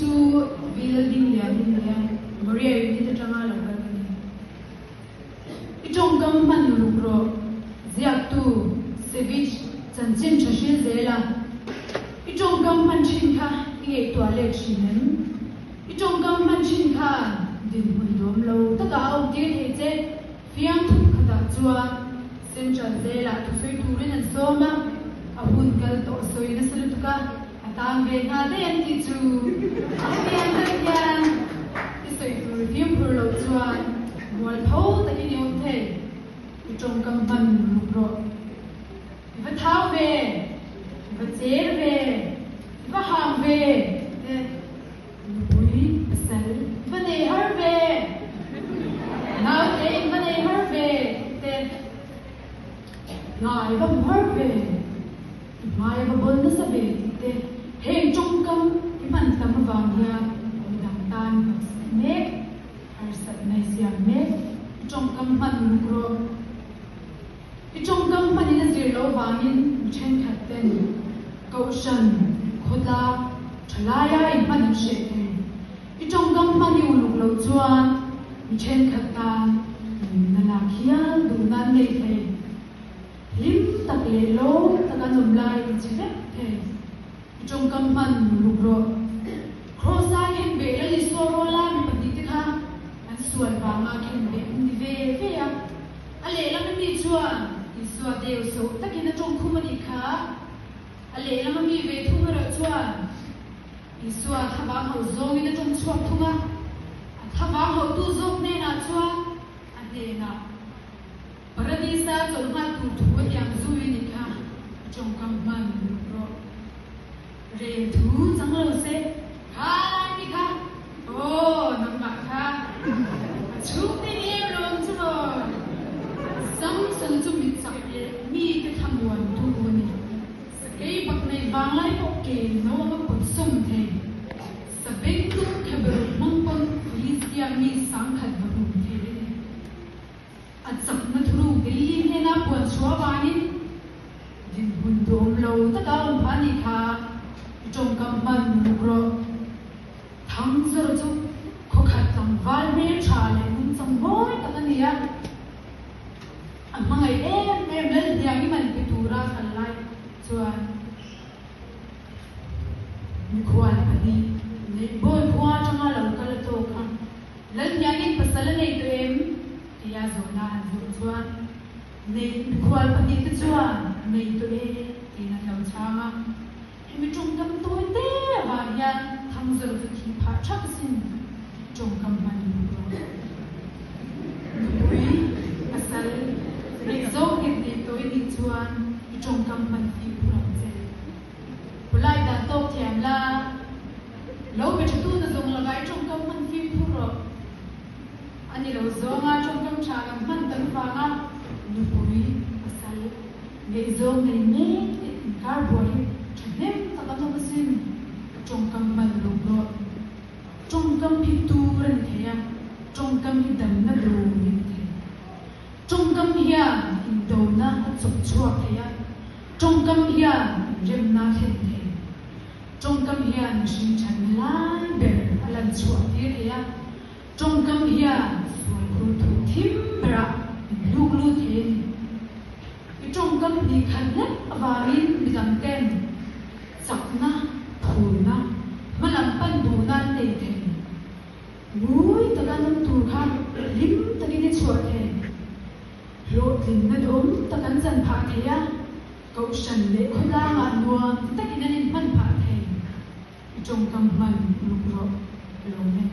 su vil din ya Maria ni ta changa la ka ni itong kam man lu ro ziak tu sevich chan chen chashi zela itong kam man chin kha nge toilet chinen itong kam man chin kha din hun dom lo ta ka au ti he che fiang thu khata chua central zela tu soi tu ren an soma abun kal to soi na sulu tu ka atang ve na de an ti chu apian ta yan ti soi tu review pro lo chua wal tho ta ki ni the itong kam man lu ro va thao ve va cher ve va ham ve bui sal va ne har ve now te va ne har ve te ngai va har ve ngai va bon na sa ve te heng trong kam ki man tam va ya dang tan me har sat nai sia me trong kam man ro ki trong kam man in zir lo wangin chen khat ten kaushan khoda thalaya in man she te ki trong kam man ni uluk lo chuan chen khat ta na la khia du nan nei the lim tak le lo tak anom lai che the ki trong kam man uluk ro crossa hen be le so ro la mi pati ti kha an suan wa ma khen be ni ve ya ale la mi chuan iswa deu so takina trong khumani kha ale lama mi ve thunga ra chuan iswa thaba ho zong ina trong chuak thunga thaba ho tu zong ne na chuan ade na paradisa chorma tu thu yang zui ni kha trong kam man ro re thu chang lo se kha ni kha o nam ma kha chu ti ni long chu ro sang sang chu mi sak ye mi ke thamwan tu ni sakei bak nei bang lai ok no ma pon sum the sabeng tu khabar mang pon polisia mi sang khat ba ru the at sak na thru ke li ne na pon chwa ba ni din bun dom lo ta ka um pha ni kha trong kam man ro thang zar chu kho khat tam wal me cha le mun sam boy ta ka ni ya mangai em lel diang ni man pitura khalai chuan mi khwan ani nei boy khwa changa lo kal to kha lel diang ni pasal nei to em ya zona zo chuan nei khwal pani te chuan nei to e tina lo chama mi chung kam to te ba ya thang zo zu ki pha chak sin chung kam man ro pasal zo ke ti to ni chuan trong kam man fi pura che pulai da to thiam la lo be tu na zong la gai trong kam man fi pura ani lo zo nga trong kam cha kam man tan fa nga nu puri asal ge zo nei ne kar boy them ta ka to sin trong kam man lo ro trong kam pi tu ran thea trong kam hi dan na ro ni trong kam hiya do na chok chua thea trong kam hiya rem na khen the trong kam hiya shin chan lai be alan chua the thea trong kam hiya sual khu thu thim ra lu lu the ni trong kam ni khan le awarin bidam ten sakna thuna malam pan du na te the mui ta kan tu kha lim ta ni chua the lo tin na dom ta kan chan pha theya kau shan le khola nga nuam ta kin an man pha the trong kam man lu ro lo ne